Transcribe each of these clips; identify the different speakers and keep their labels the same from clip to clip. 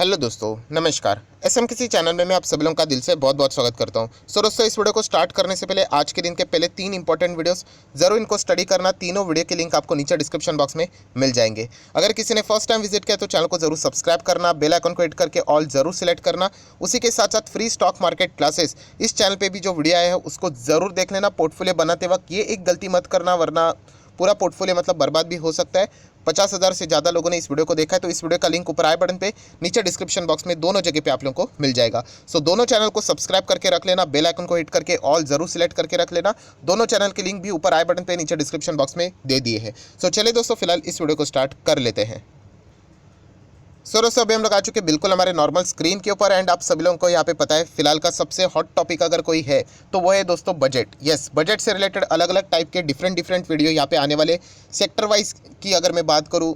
Speaker 1: Hello दोस्तों, नमस्कार। SM किसी चैनल में मैं आप सभी लोगों का दिल से बहुत बहुत स्वागत करता हूं। दोस्तों, इस वीडियो को स्टार्ट करने से पहले आज के दिन के पहले 3 इंपॉर्टेंट वीडियोस जरूर इनको स्टडी करना। तीनों वीडियो के लिंक आपको नीचे डिस्क्रिप्शन बॉक्स में मिल जाएंगे। अगर किसी ने फर्स्ट टाइम विजिट किया तो चैनल को जरूर सब्सक्राइब करना, बेल आइकन को हिट करके ऑल जरूर सिलेक्ट करना। उसी के साथ साथ फ्री स्टॉक मार्केट क्लासेस इस चैनल पर भी जो वीडियो आया है उसको जरूर देख लेना। पोर्टफोलियो बनाते वक्त ये एक गलती मत करना, वरना पूरा पोर्टफोलियो मतलब बर्बाद भी हो सकता है। 50,000 से ज़्यादा लोगों ने इस वीडियो को देखा है, तो इस वीडियो का लिंक ऊपर आई बटन पे, नीचे डिस्क्रिप्शन बॉक्स में, दोनों जगह पे आप लोगों को मिल जाएगा। सो दोनों चैनल को सब्सक्राइब करके रख लेना, बेल आइकन को हिट करके ऑल जरूर सिलेक्ट करके रख लेना। दोनों चैनल के लिंक भी ऊपर आई बटन पे, नीचे डिस्क्रिप्शन बॉक्स में दे दिए हैं। सो चलिए दोस्तों, फिलहाल इस वीडियो को स्टार्ट कर लेते हैं। दोस्तों, अभी हम लोग आ चुके बिल्कुल हमारे नॉर्मल स्क्रीन के ऊपर। एंड आप सभी लोगों को यहाँ पे पता है फिलहाल का सबसे हॉट टॉपिक अगर कोई है तो वो है दोस्तों बजट। यस, बजट से रिलेटेड अलग अलग टाइप के डिफरेंट वीडियो यहाँ पे आने वाले। सेक्टर वाइज की अगर मैं बात करूँ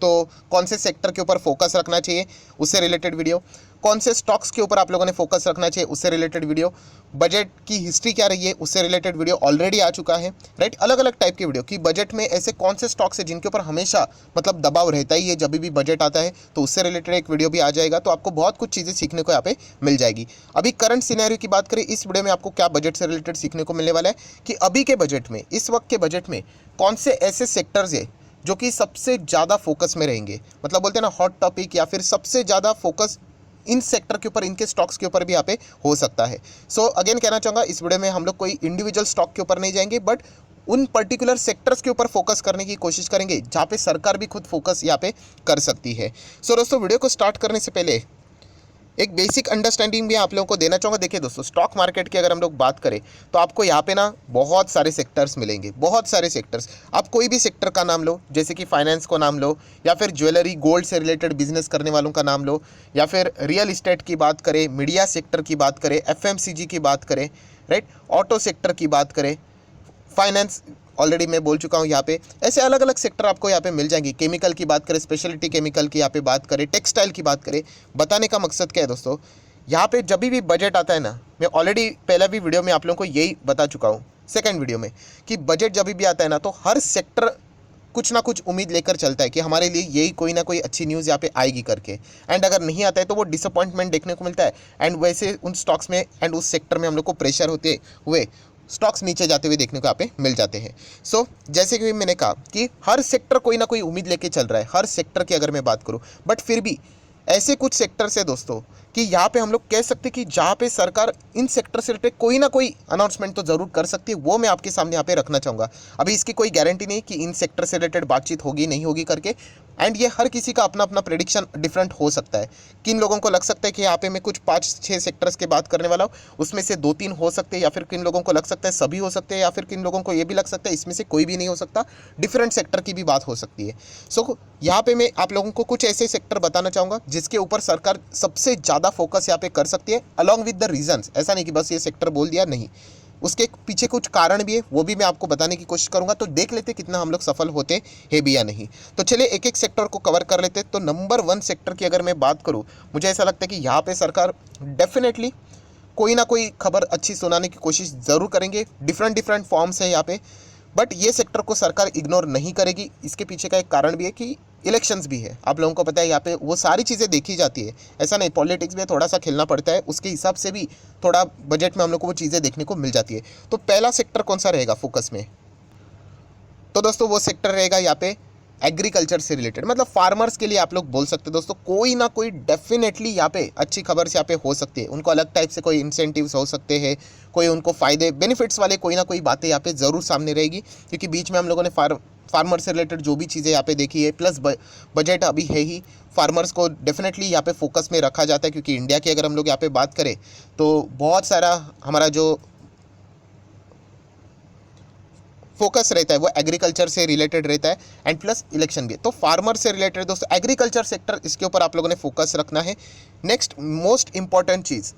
Speaker 1: तो कौन से सेक्टर के ऊपर फोकस रखना चाहिए उससे रिलेटेड वीडियो, कौन से स्टॉक्स के ऊपर आप लोगों ने फोकस रखना चाहिए उससे रिलेटेड वीडियो, बजट की हिस्ट्री क्या रही है उससे रिलेटेड वीडियो ऑलरेडी आ चुका है, राइट। अलग अलग टाइप के वीडियो कि बजट में ऐसे कौन से स्टॉक्स है जिनके ऊपर हमेशा मतलब दबाव रहता ही है जब भी बजट आता है, तो उससे रिलेटेड एक वीडियो भी आ जाएगा। तो आपको बहुत कुछ चीज़ें सीखने को यहाँ पे मिल जाएगी। अभी करंट सिनेरियो की बात करें, इस वीडियो में आपको क्या बजट से रिलेटेड सीखने को मिलने वाला है कि अभी के बजट में, इस वक्त के बजट में कौन से ऐसे सेक्टर्स है जो कि सबसे ज़्यादा फोकस में रहेंगे। मतलब बोलते हैं ना हॉट टॉपिक, या फिर सबसे ज़्यादा फोकस इन सेक्टर के ऊपर, इनके स्टॉक्स के ऊपर भी यहाँ पे हो सकता है। सो अगेन कहना चाहूँगा, इस वीडियो में हम लोग कोई इंडिविजुअल स्टॉक के ऊपर नहीं जाएंगे, बट उन पर्टिकुलर सेक्टर्स के ऊपर फोकस करने की कोशिश करेंगे जहाँ पे सरकार भी खुद फोकस यहाँ पे कर सकती है। सो दोस्तों, वीडियो को स्टार्ट करने से पहले एक बेसिक अंडरस्टैंडिंग भी आप लोगों को देना चाहूँगा। देखिए दोस्तों, स्टॉक मार्केट की अगर हम लोग बात करें तो आपको यहाँ पे ना बहुत सारे सेक्टर्स मिलेंगे, बहुत सारे सेक्टर्स। आप कोई भी सेक्टर का नाम लो, जैसे कि फाइनेंस को नाम लो, या फिर ज्वेलरी गोल्ड से रिलेटेड बिजनेस करने वालों का नाम लो, या फिर रियल इस्टेट की बात करें, मीडिया सेक्टर की बात करें, एफएमसीजी की बात करें, राइट, ऑटो सेक्टर की बात करें, फाइनेंस ऑलरेडी मैं बोल चुका हूँ यहाँ पे। ऐसे अलग अलग सेक्टर आपको यहाँ पे मिल जाएंगे। केमिकल की बात करें, स्पेशलिटी केमिकल की यहाँ पे बात करें, टेक्सटाइल की बात करें। बताने का मकसद क्या है दोस्तों, यहाँ पे जब भी बजट आता है ना, मैं ऑलरेडी पहला भी वीडियो में आप लोगों को यही बता चुका हूँ, सेकेंड वीडियो में, कि बजट जब भी आता है ना तो हर सेक्टर कुछ ना कुछ उम्मीद लेकर चलता है कि हमारे लिए यही कोई ना कोई अच्छी न्यूज़ यहाँ पे आएगी करके। एंड अगर नहीं आता है तो वो डिसअपॉइंटमेंट देखने को मिलता है। एंड वैसे उन स्टॉक्स में एंड उस सेक्टर में हम लोग को प्रेशर होते हुए स्टॉक्स नीचे जाते हुए देखने को यहाँ पे मिल जाते हैं। सो जैसे कि मैंने कहा कि हर सेक्टर कोई ना कोई उम्मीद लेके चल रहा है, हर सेक्टर की अगर मैं बात करूँ, बट फिर भी ऐसे कुछ सेक्टर्स है दोस्तों कि यहाँ पे हम लोग कह सकते हैं कि जहाँ पे सरकार इन सेक्टर से रिलेटेड कोई ना कोई अनाउंसमेंट तो ज़रूर कर सकती है, वो मैं आपके सामने यहाँ पे रखना चाहूँगा। अभी इसकी कोई गारंटी नहीं कि इन सेक्टर से रिलेटेड बातचीत होगी नहीं होगी करके। एंड ये हर किसी का अपना अपना प्रेडिक्शन डिफरेंट हो सकता है। किन लोगों को लग सकता है कि यहाँ पे मैं कुछ 5-6 सेक्टर्स की बात करने वाला हूँ, उसमें से 2-3 हो सकते हैं, या फिर किन लोगों को लग सकता है सभी हो सकते हैं, या फिर किन लोगों को ये भी लग सकता है इसमें से कोई भी नहीं हो सकता। डिफरेंट सेक्टर की भी बात हो सकती है। सो यहाँ पे मैं आप लोगों को कुछ ऐसे सेक्टर बताना चाहूँगा जिसके ऊपर सरकार सबसे ज़्यादा फोकस यहाँ पे कर सकती है, अलॉन्ग विद द रीजंस। ऐसा नहीं कि बस ये सेक्टर बोल दिया, नहीं, उसके पीछे कुछ कारण भी है, वो भी मैं आपको बताने की कोशिश करूंगा। तो देख लेते कितना हम लोग सफल होते हैं भी या नहीं। तो चलिए एक एक सेक्टर को कवर कर लेते। तो नंबर 1 सेक्टर की अगर मैं बात करूं, मुझे ऐसा लगता है कि यहाँ पे सरकार डेफिनेटली कोई ना कोई खबर अच्छी सुनाने की कोशिश ज़रूर करेंगे। डिफरेंट फॉर्म्स है यहाँ पे, बट ये सेक्टर को सरकार इग्नोर नहीं करेगी। इसके पीछे का एक कारण भी है कि इलेक्शंस भी है। आप लोगों को पता है यहाँ पे वो सारी चीज़ें देखी जाती है। ऐसा नहीं, पॉलिटिक्स में थोड़ा सा खेलना पड़ता है, उसके हिसाब से भी थोड़ा बजट में हम लोग को वो चीज़ें देखने को मिल जाती है। तो पहला सेक्टर कौन सा रहेगा फोकस में, तो दोस्तों वो सेक्टर रहेगा यहाँ पे एग्रीकल्चर से रिलेटेड, मतलब फार्मर्स के लिए आप लोग बोल सकते हैं दोस्तों। कोई ना कोई डेफिनेटली यहाँ पे अच्छी खबर से यहाँ पे हो सकती है। उनको अलग टाइप से कोई इंसेंटिव्स हो सकते हैं, कोई उनको फ़ायदे बेनिफिट्स वाले कोई ना कोई बातें यहाँ पे ज़रूर सामने रहेगी। क्योंकि बीच में हम लोगों ने फार्मर से रिलेटेड जो भी चीज़ें यहाँ पे देखी है, प्लस बजट अभी है ही, फार्मर्स को डेफिनेटली यहाँ पे फोकस में रखा जाता है। क्योंकि इंडिया की अगर हम लोग यहाँ पे बात करें तो बहुत सारा हमारा जो फोकस रहता है वो एग्रीकल्चर से रिलेटेड रहता है, एंड प्लस इलेक्शन भी। तो फार्मर से रिलेटेड दोस्तों एग्रीकल्चर सेक्टर, इसके ऊपर आप लोगों ने फोकस रखना है। नेक्स्ट मोस्ट इंपॉर्टेंट चीज़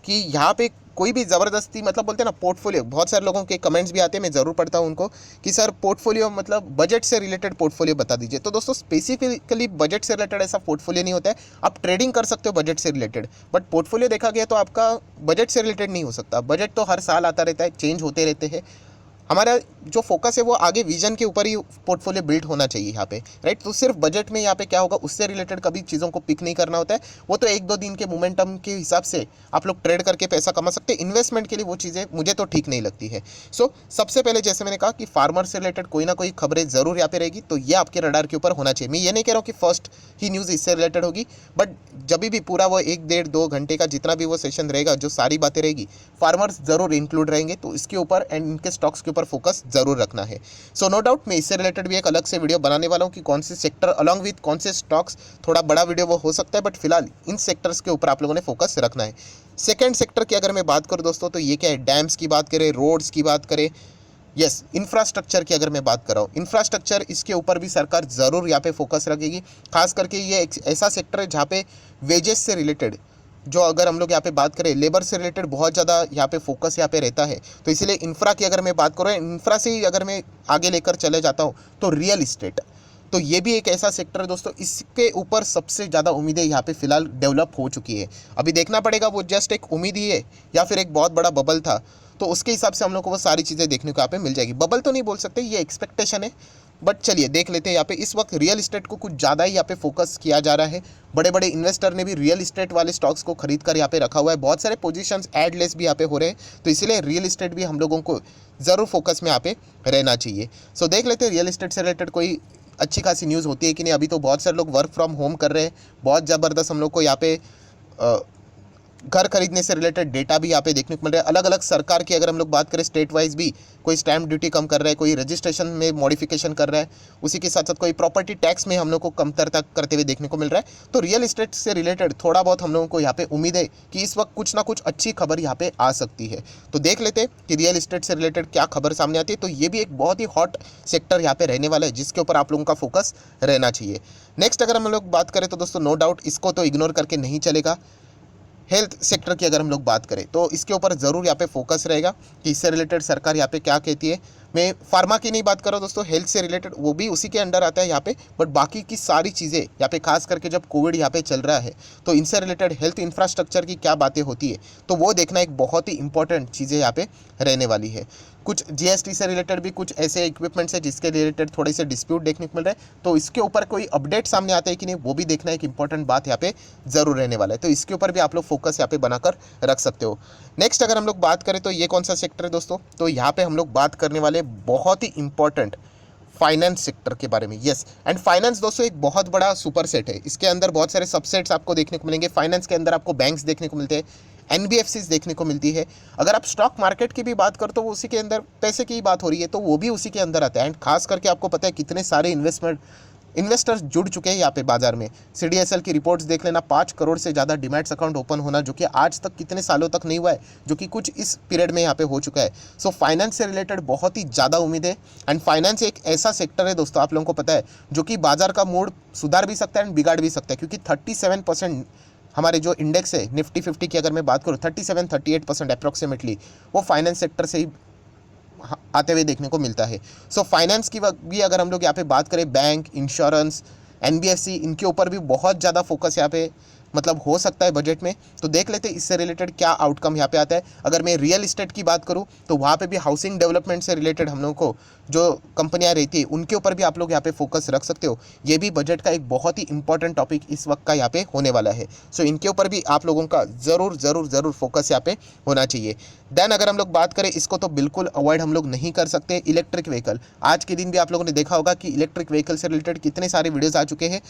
Speaker 1: कि यहाँ पे कोई भी ज़बरदस्ती, मतलब बोलते हैं ना पोर्टफोलियो, बहुत सारे लोगों के कमेंट्स भी आते हैं, मैं ज़रूर पढ़ता हूँ उनको कि सर पोर्टफोलियो मतलब बजट से रिलेटेड पोर्टफोलियो बता दीजिए। तो दोस्तों स्पेसिफिकली बजट से रिलेटेड ऐसा पोर्टफोलियो नहीं होता है। आप ट्रेडिंग कर सकते हो बजट से रिलेटेड, बट पोर्टफोलियो देखा गया तो आपका बजट से रिलेटेड नहीं हो सकता। बजट तो हर साल आता रहता है, चेंज होते रहते हैं। हमारा जो फोकस है वो आगे विजन के ऊपर ही पोर्टफोलियो बिल्ड होना चाहिए यहाँ पे, राइट। तो सिर्फ बजट में यहाँ पे क्या होगा, उससे रिलेटेड कभी चीज़ों को पिक नहीं करना होता है। वो तो एक दो दिन के मोमेंटम के हिसाब से आप लोग ट्रेड करके पैसा कमा सकते हैं, इन्वेस्टमेंट के लिए वो चीज़ें मुझे तो ठीक नहीं लगती है। सो सबसे पहले जैसे मैंने कहा कि फार्मर से रिलेटेड कोई ना कोई खबरें जरूर यहाँ पे रहेगी, तो ये आपके रडार के ऊपर होना चाहिए। मैं ये नहीं कह रहा हूँ कि फर्स्ट ही न्यूज़ इससे रिलेटेड होगी, बट जब भी पूरा वो 1 1.5 2 घंटे का जितना भी वो सेशन रहेगा, जो सारी बातें रहेगी, फार्मर्स जरूर इंक्लूड रहेंगे, तो इसके ऊपर एंड इनके स्टॉक्स के ऊपर फोकस जरूर रखना है। सो नो डाउट मैं इससे रिलेटेड भी एक अलग से वीडियो बनाने वाला हूँ कि कौन से सेक्टर अलॉन्ग विथ कौन से स्टॉक्स, थोड़ा बड़ा वीडियो वो हो सकता है, बट फिलहाल इन सेक्टर्स के ऊपर आप लोगों ने फोकस रखना है। सेकेंड सेक्टर की अगर मैं बात करूँ दोस्तों, तो ये क्या है, डैम्स की बात करें, रोड्स की बात करें, यस इंफ्रास्ट्रक्चर की अगर मैं बात कर रहा हूँ, इंफ्रास्ट्रक्चर इसके ऊपर भी सरकार ज़रूर यहाँ पे फोकस रखेगी। खास करके ये एक ऐसा सेक्टर है जहाँ पे वेजेस से रिलेटेड, जो अगर हम लोग यहाँ पे बात करें लेबर से रिलेटेड, बहुत ज़्यादा यहाँ पे फोकस यहाँ पे रहता है। तो इसीलिए इंफ्रा की अगर मैं बात करूँ, इंफ्रा से ही अगर मैं आगे लेकर चले जाता हूँ, तो रियल इस्टेट, तो ये भी एक ऐसा सेक्टर है दोस्तों, इसके ऊपर सबसे ज़्यादा उम्मीदें यहाँ पे फिलहाल डेवलप हो चुकी है। अभी देखना पड़ेगा वो जस्ट एक उम्मीद ही है या फिर एक बहुत बड़ा बबल था, तो उसके हिसाब से हम लोग को वो सारी चीज़ें देखने को यहाँ पे मिल जाएगी। बबल तो नहीं बोल सकते, ये एक्सपेक्टेशन है, बट चलिए देख लेते हैं। यहाँ पे इस वक्त रियल इस्टेट को कुछ ज़्यादा ही यहाँ पे फोकस किया जा रहा है। बड़े बड़े इन्वेस्टर ने भी रियल इस्टेट वाले स्टॉक्स को खरीद कर यहाँ पे रखा हुआ है, बहुत सारे पोजीशंस एडलेस भी यहाँ पे हो रहे हैं, तो इसीलिए रियल इस्टेट भी हम लोगों को ज़रूर फोकस में यहाँ पे रहना चाहिए। सो देख लेते हैं रियल इस्टेट से रिलेटेड कोई अच्छी खासी न्यूज़ होती है कि नहीं। अभी तो बहुत सारे लोग वर्क फ्रॉम होम कर रहे हैं, बहुत ज़बरदस्त हम लोग को यहाँ पे घर खरीदने से रिलेटेड डेटा भी यहाँ पे देखने को मिल रहा है। अलग अलग सरकार की अगर हम लोग बात करें, स्टेट वाइज भी कोई स्टैम्प ड्यूटी कम कर रहा है, कोई रजिस्ट्रेशन में मॉडिफिकेशन कर रहा है, उसी के साथ साथ कोई प्रॉपर्टी टैक्स में हम लोग को कमतरता करते हुए देखने को मिल रहा है। तो रियल इस्टेट से रिलेटेड थोड़ा बहुत हम लोगों को यहाँ पे उम्मीद है कि इस वक्त कुछ ना कुछ अच्छी खबर यहाँ पे आ सकती है। तो देख लेते हैं कि रियल इस्टेट से रिलेटेड क्या खबर सामने आती है। तो ये भी एक बहुत ही हॉट सेक्टर यहाँ पे रहने वाला है, जिसके ऊपर आप लोगों का फोकस रहना चाहिए। नेक्स्ट अगर हम लोग बात करें तो दोस्तों नो डाउट इसको तो इग्नोर करके नहीं चलेगा। हेल्थ सेक्टर की अगर हम लोग बात करें तो इसके ऊपर ज़रूर यहाँ पे फोकस रहेगा कि इससे रिलेटेड सरकार यहाँ पे क्या कहती है। मैं फार्मा की नहीं बात कर रहा हूँ दोस्तों, हेल्थ से रिलेटेड वो भी उसी के अंडर आता है यहाँ पे, बट बाकी की सारी चीज़ें यहाँ पे खास करके जब कोविड यहाँ पे चल रहा है, तो इनसे रिलेटेड हेल्थ इंफ्रास्ट्रक्चर की क्या बातें होती है, तो वो देखना एक बहुत ही इंपॉर्टेंट चीज़ें यहाँ पे रहने वाली है। कुछ जीएसटी से रिलेटेड भी कुछ ऐसे इक्विपमेंट्स है जिसके रिलेटेड थोड़े से डिस्प्यूट देखने को मिल रहा है, तो इसके ऊपर कोई अपडेट सामने आता है कि नहीं, वो भी देखना एक इंपॉर्टेंट बात यहाँ पे ज़रूर रहने वाला है। तो इसके ऊपर भी आप लोग फोकस यहाँ पे बनाकर रख सकते हो। नेक्स्ट अगर हम लोग बात करें तो ये कौन सा सेक्टर है दोस्तों, तो यहाँ पे हम लोग बात करने वाले बहुत ही इंपॉर्टेंट फाइनेंस सेक्टर के बारे में। यस, एंड फाइनेंस दोस्तों एक बहुत बड़ा सुपर सेट है, इसके अंदर बहुत सारे सबसेट्स आपको देखने को मिलेंगे। फाइनेंस के अंदर आपको बैंक्स देखने को मिलते हैं, एनबीएफसीज देखने को मिलती है। अगर आप स्टॉक मार्केट की भी बात करो तो वो उसी के अंदर, पैसे की ही बात हो रही है तो वो भी उसी के अंदर आता है। एंड खास करके आपको पता है कितने सारे इन्वेस्टर्स जुड़ चुके हैं यहाँ पे बाजार में। सीडीएसएल की रिपोर्ट्स देख लेना, 5 करोड़ से ज़्यादा डीमैट्स अकाउंट ओपन होना, जो कि आज तक कितने सालों तक नहीं हुआ है, जो कि कुछ इस पीरियड में यहाँ पे हो चुका है। सो फाइनेंस से रिलेटेड बहुत ही ज़्यादा उम्मीद है। एंड फाइनेंस एक ऐसा सेक्टर है दोस्तों, आप लोगों को पता है, जो कि बाजार का मूड सुधार भी सकता है एंड बिगाड़ भी सकता है, क्योंकि 37% हमारे जो इंडेक्स है निफ्टी 50 की अगर मैं बात करूँ, 37-38% अप्रॉक्सीमेटली वो फाइनेंस सेक्टर से ही आते हुए देखने को मिलता है। सो फाइनेंस की भी अगर हम लोग यहाँ पे बात करें, बैंक, इंश्योरेंस, एनबीएफसी, इनके ऊपर भी बहुत ज़्यादा फोकस यहाँ पे मतलब हो सकता है बजट में। तो देख लेते हैं इससे रिलेटेड क्या आउटकम यहाँ पे आता है। अगर मैं रियल इस्टेट की बात करूँ तो वहाँ पे भी हाउसिंग डेवलपमेंट से रिलेटेड हम लोगों को जो कंपनियाँ रहती है उनके ऊपर भी आप लोग यहाँ पे फोकस रख सकते हो। ये भी बजट का एक बहुत ही इंपॉर्टेंट टॉपिक इस वक्त का यहाँ पे होने वाला है। सो इनके ऊपर भी आप लोगों का ज़रूर ज़रूर ज़रूर फोकस यहाँ पे होना चाहिए। देन अगर हम लोग बात करें, इसको तो बिल्कुल अवॉइड हम लोग नहीं कर सकते, इलेक्ट्रिक व्हीकल। आज के दिन भी आप लोगों ने देखा होगा कि इलेक्ट्रिक व्हीकल से रिलेटेड कितने सारे वीडियोज़ आ चुके हैं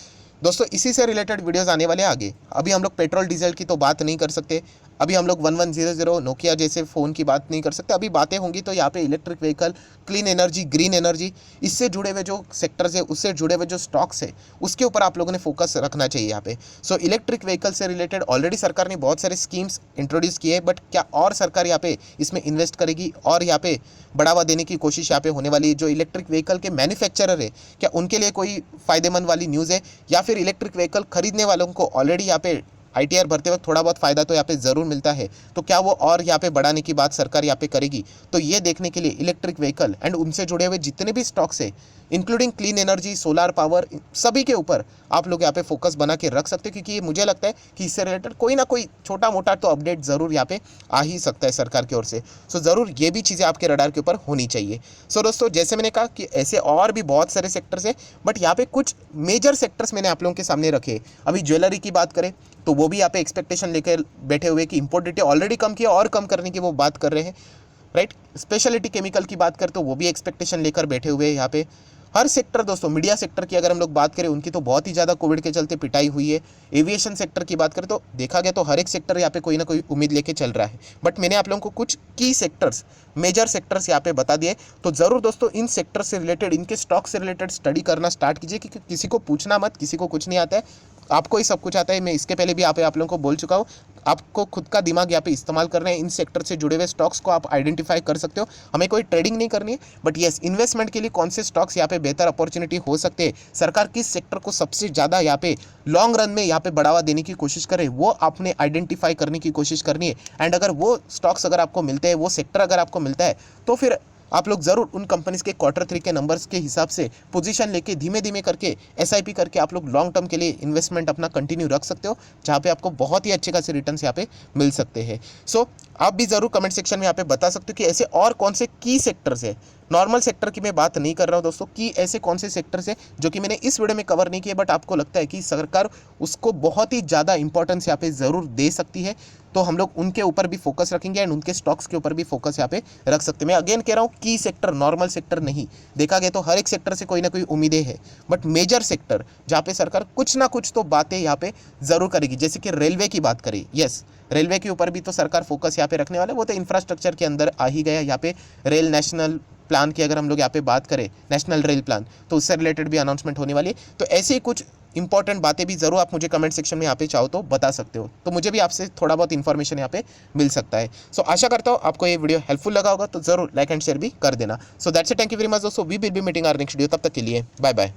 Speaker 1: दोस्तों, इसी से रिलेटेड वीडियोस आने वाले आगे। अभी हम लोग पेट्रोल डीजल की तो बात नहीं कर सकते, अभी हम लोग 1100 नोकिया जैसे फ़ोन की बात नहीं कर सकते। अभी बातें होंगी तो यहाँ पे electric vehicle, clean energy, green energy, इससे जुड़े हुए जो सेक्टर्स है, उससे जुड़े हुए जो स्टॉक्स है, उसके ऊपर आप लोगों ने फोकस रखना चाहिए यहाँ पे। सो इलेक्ट्रिक व्हीकल से रिलेटेड ऑलरेडी सरकार ने बहुत सारे स्कीम्स इंट्रोड्यूस किए हैं, बट क्या और सरकार यहाँ पे इसमें इन्वेस्ट करेगी और यहाँ पे बढ़ावा देने की कोशिश यहाँ पे होने वाली है। जो इलेक्ट्रिक व्हीकल के मैन्युफैक्चरर है, क्या उनके लिए कोई फ़ायदेमंद वाली न्यूज़ है, या फिर इलेक्ट्रिक व्हीकल खरीदने वालों को ऑलरेडी यहाँ पे ITR भरते वक्त थोड़ा बहुत फ़ायदा तो यहाँ पे ज़रूर मिलता है, तो क्या वो और यहाँ पे बढ़ाने की बात सरकार यहाँ पे करेगी? तो ये देखने के लिए इलेक्ट्रिक व्हीकल एंड उनसे जुड़े हुए जितने भी स्टॉक्स है, including clean energy, solar power, सभी के ऊपर आप लोग यहाँ पे फोकस बना के रख सकते हो, क्योंकि ये मुझे लगता है कि इससे रिलेटेड कोई ना कोई छोटा मोटा तो अपडेट ज़रूर यहाँ पे आ ही सकता है सरकार की ओर से। सो ज़रूर ये भी चीज़ें आपके रडार के ऊपर होनी चाहिए। सो दोस्तों, जैसे मैंने कहा कि ऐसे और भी बहुत सारे सेक्टर्स है, बट यहाँ पे कुछ मेजर सेक्टर्स मैंने आप लोगों के सामने रखे। अभी ज्वेलरी की बात करें तो वो भी यहाँ पे एक्सपेक्टेशन लेकर बैठे हुए कि इंपोर्ट ड्यूटी ऑलरेडी कम किया और कम करने की वो बात कर रहे हैं, राइट। स्पेशलिटी केमिकल की बात करें तो वो भी एक्सपेक्टेशन लेकर बैठे हुए हैं यहाँ पे। हर सेक्टर दोस्तों, मीडिया सेक्टर की अगर हम लोग बात करें, उनकी तो बहुत ही ज़्यादा कोविड के चलते पिटाई हुई है। एविएशन सेक्टर की बात करें तो देखा गया तो हर एक सेक्टर यहाँ पे कोई ना कोई उम्मीद लेके चल रहा है, बट मैंने आप लोगों को कुछ की सेक्टर्स, मेजर सेक्टर्स यहाँ पे बता दिए। तो ज़रूर दोस्तों इन सेक्टर से रिलेटेड, इनके स्टॉक से रिलेटेड स्टडी करना स्टार्ट कीजिए, क्योंकि किसी को पूछना मत, किसी को कुछ नहीं आता है, आपको ही सब कुछ आता है। मैं इसके पहले भी यहाँ पे आप लोगों को बोल चुका हूँ, आपको खुद का दिमाग यहाँ पे इस्तेमाल करना है। इन सेक्टर से जुड़े हुए स्टॉक्स को आप आइडेंटिफाई कर सकते हो। हमें कोई ट्रेडिंग नहीं करनी है, बट येस, इन्वेस्टमेंट के लिए कौन से स्टॉक्स यहाँ पे बेहतर अपॉर्चुनिटी हो सकते हैं, सरकार किस सेक्टर को सबसे ज़्यादा यहाँ पे लॉन्ग रन में यहाँ पे बढ़ावा देने की कोशिश करे, वो आपने आइडेंटिफाई करने की कोशिश करनी है। एंड अगर वो स्टॉक्स अगर आपको मिलते हैं, वो सेक्टर अगर आपको मिलता है, तो फिर आप लोग ज़रूर उन कंपनीज के Q3 के नंबर्स के हिसाब से पोजीशन लेके धीमे धीमे करके SIP करके आप लोग लॉन्ग टर्म के लिए इन्वेस्टमेंट अपना कंटिन्यू रख सकते हो, जहाँ पे आपको बहुत ही अच्छे खासे रिटर्न्स यहाँ पे मिल सकते हैं। सो आप भी ज़रूर कमेंट सेक्शन में यहाँ पे बता सकते हो कि ऐसे और कौन से की सेक्टर्स है। नॉर्मल सेक्टर की मैं बात नहीं कर रहा हूँ दोस्तों, कि ऐसे कौन से सेक्टर्स है जो कि मैंने इस वीडियो में कवर नहीं किए, बट आपको लगता है कि सरकार उसको बहुत ही ज़्यादा इंपॉर्टेंस यहाँ पे ज़रूर दे सकती है, तो हम लोग उनके ऊपर भी फोकस रखेंगे एंड उनके स्टॉक्स के ऊपर भी फोकस यहाँ पे रख सकते हैं। मैं अगेन कह रहा हूँ की सेक्टर, नॉर्मल सेक्टर नहीं। देखा गया तो हर एक सेक्टर से कोई ना कोई उम्मीदें हैं, बट मेजर सेक्टर जहाँ पे सरकार कुछ ना कुछ तो बातें यहाँ पे ज़रूर करेगी। जैसे कि रेलवे की बात करें, यस, रेलवे के ऊपर भी तो सरकार फोकस यहाँ पे रखने वाले, वो तो इंफ्रास्ट्रक्चर के अंदर आ ही गया यहाँ पे। रेल नेशनल प्लान की अगर हम लोग यहाँ पे बात करें, नेशनल रेल प्लान, तो उससे रिलेटेड भी अनाउंसमेंट होने वाली है। तो ऐसे ही कुछ इंपॉर्टेंट बातें भी ज़रूर आप मुझे कमेंट सेक्शन में यहाँ पे चाहो तो बता सकते हो, तो मुझे भी आपसे थोड़ा बहुत इन्फॉर्मेशन यहाँ पे मिल सकता है। सो आशा करता हूँ आपको ये वीडियो हेल्पफुल लगा होगा, तो ज़रूर लाइक एंड शेयर भी कर देना। So that's it, thank you very much दोस्तों, we will be meeting our next video. तब तक के लिए बाय बाय।